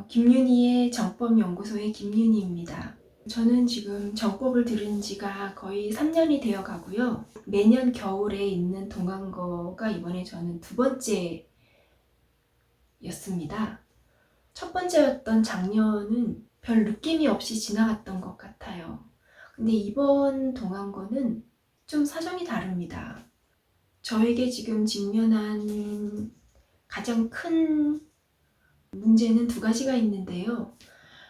김윤희의 정법연구소의 김윤희입니다. 저는 지금 정법을 들은 지가 거의 3년이 되어 가고요. 매년 겨울에 있는 동안거가 이번에 저는 두 번째였습니다. 첫 번째였던 작년은 별 느낌이 없이 지나갔던 것 같아요. 근데 이번 동안거는 좀 사정이 다릅니다. 저에게 지금 직면한 가장 큰 문제는 두 가지가 있는데요.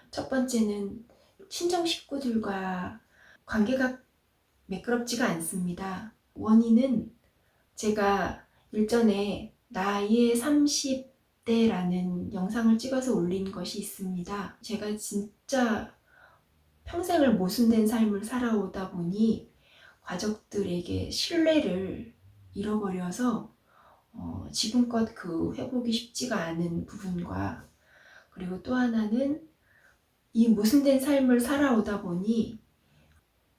첫 번째는 친정 식구들과 관계가 매끄럽지가 않습니다. 원인은 제가 일전에 나이의 30대라는 영상을 찍어서 올린 것이 있습니다. 제가 진짜 평생을 모순된 삶을 살아오다 보니 가족들에게 신뢰를 잃어버려서 지금껏 그 회복이 쉽지가 않은 부분과, 그리고 또 하나는 이 모순된 삶을 살아오다 보니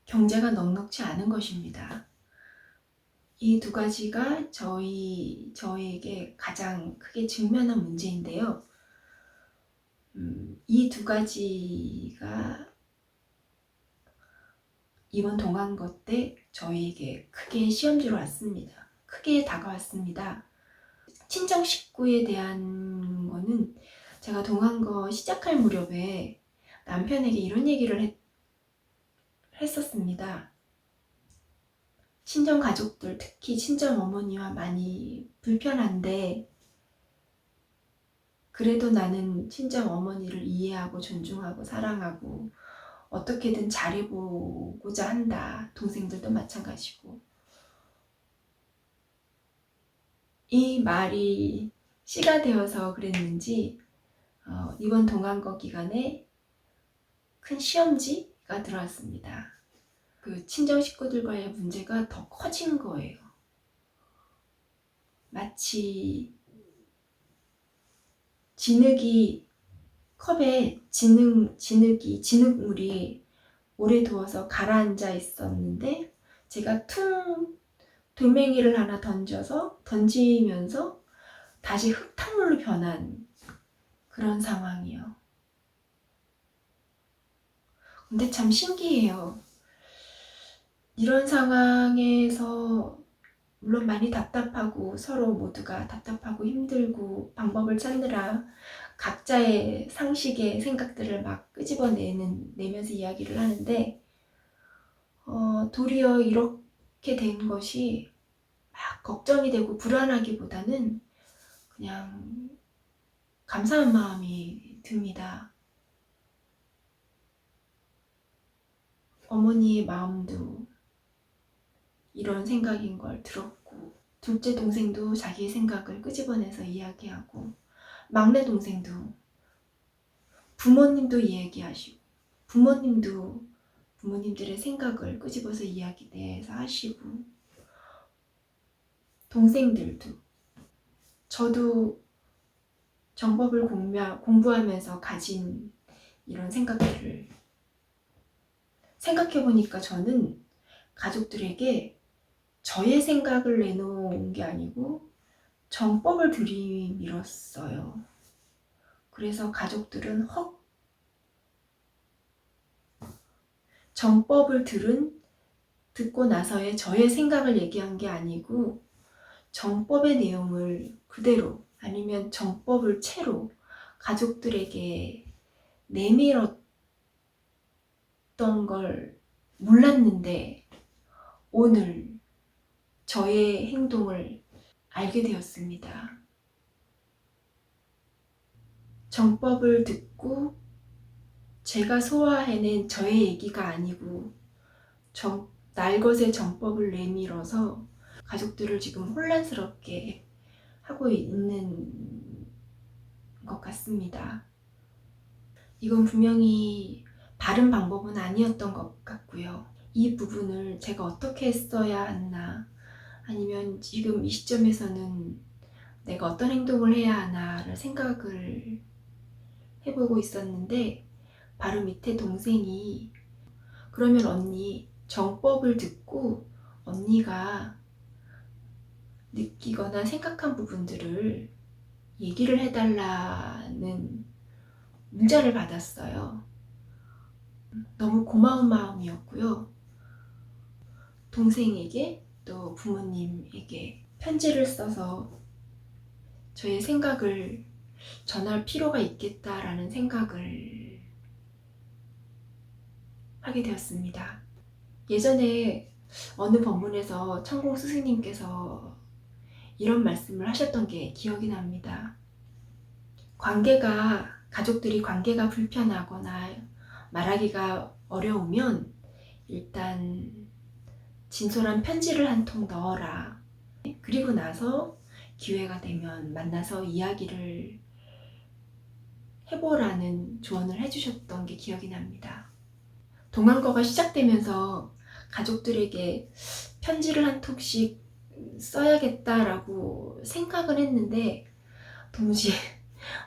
경제가 넉넉지 않은 것입니다. 이 두 가지가 저에게 가장 크게 직면한 문제인데요. 이 두 가지가 이번 동안거 때 저에게 크게 시험지로 왔습니다. 크게 다가왔습니다. 친정 식구에 대한 거는 제가 동안거 시작할 무렵에 남편에게 이런 얘기를 했었습니다. 친정 가족들, 특히 친정 어머니와 많이 불편한데 그래도 나는 친정 어머니를 이해하고 존중하고 사랑하고 어떻게든 잘해보고자 한다. 동생들도 마찬가지고. 이 말이 씨가 되어서 그랬는지 이번 동안거 기간에 큰 시험지가 들어왔습니다. 그 친정 식구들과의 문제가 더 커진 거예요. 마치 컵에 진흙물이 오래 두어서 가라앉아 있었는데 제가 돌멩이를 하나 던지면서 다시 흙탕물로 변한 그런 상황이요. 근데 참 신기해요. 이런 상황에서 물론 많이 답답하고 서로 모두가 답답하고 힘들고 방법을 찾느라 각자의 상식의 생각들을 막 끄집어내면서 이야기를 하는데 도리어 이렇게 된 것이 막 걱정이 되고 불안하기보다는 그냥 감사한 마음이 듭니다. 어머니의 마음도 이런 생각인 걸 들었고, 둘째 동생도 자기의 생각을 끄집어내서 이야기하고, 막내 동생도 부모님도 이야기하시고, 부모님도 부모님들의 생각을 끄집어서 이야기내서 하시고, 동생들도, 저도 정법을 공부하면서 가진 이런 생각들을 생각해보니까 저는 가족들에게 저의 생각을 내놓은 게 아니고 정법을 들이밀었어요. 그래서 가족들은 정법을 듣고 나서의 저의 생각을 얘기한 게 아니고 정법의 내용을 그대로 아니면 정법을 채로 가족들에게 내밀었던 걸 몰랐는데 오늘 저의 행동을 알게 되었습니다. 정법을 듣고 제가 소화해낸 저의 얘기가 아니고 날것의 정법을 내밀어서 가족들을 지금 혼란스럽게 하고 있는 것 같습니다. 이건 분명히 바른 방법은 아니었던 것 같고요. 이 부분을 제가 어떻게 했어야 하나, 아니면 지금 이 시점에서는 내가 어떤 행동을 해야 하나를 생각을 해보고 있었는데 바로 밑에 동생이 그러면 언니 정법을 듣고 언니가 느끼거나 생각한 부분들을 얘기를 해달라는 문자를 받았어요. 너무 고마운 마음이었고요. 동생에게 또 부모님에게 편지를 써서 저의 생각을 전할 필요가 있겠다라는 생각을 하게 되었습니다. 예전에 어느 법문에서 천공 스승님께서 이런 말씀을 하셨던 게 기억이 납니다. 가족들이 관계가 불편하거나 말하기가 어려우면 일단 진솔한 편지를 한 통 넣어라. 그리고 나서 기회가 되면 만나서 이야기를 해보라는 조언을 해주셨던 게 기억이 납니다. 동안거가 시작되면서 가족들에게 편지를 한 통씩 써야겠다라고 생각을 했는데 도무지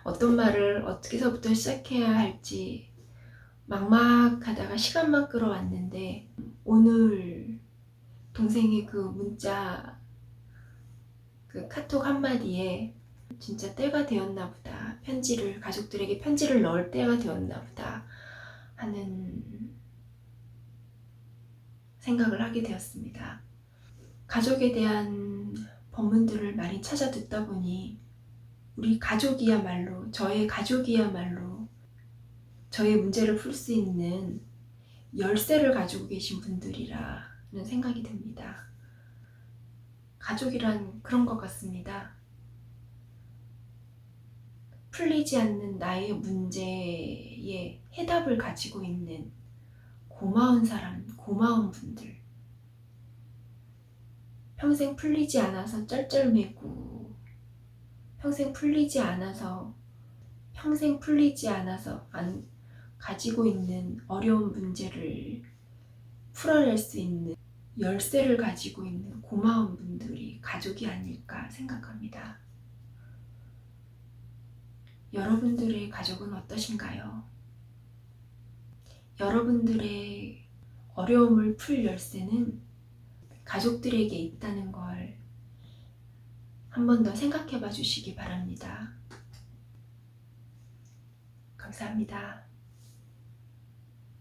어떤 말을 어떻게서부터 시작해야 할지 막막하다가 시간만 끌어왔는데 오늘 동생의 그 문자 그 카톡 한마디에 진짜 때가 되었나 보다. 가족들에게 편지를 넣을 때가 되었나 보다 하는 생각을 하게 되었습니다. 가족에 대한 법문들을 많이 찾아 듣다 보니 우리 가족이야말로, 저의 가족이야말로 저의 문제를 풀 수 있는 열쇠를 가지고 계신 분들이라는 생각이 듭니다. 가족이란 그런 것 같습니다. 풀리지 않는 나의 문제에 해답을 가지고 있는 고마운 사람, 고마운 분들. 평생 풀리지 않아서 쩔쩔매고, 평생 풀리지 않아서 가지고 있는 어려운 문제를 풀어낼 수 있는 열쇠를 가지고 있는 고마운 분들이 가족이 아닐까 생각합니다. 여러분들의 가족은 어떠신가요? 여러분들의 어려움을 풀 열쇠는 가족들에게 있다는 걸 한 번 더 생각해 봐 주시기 바랍니다. 감사합니다.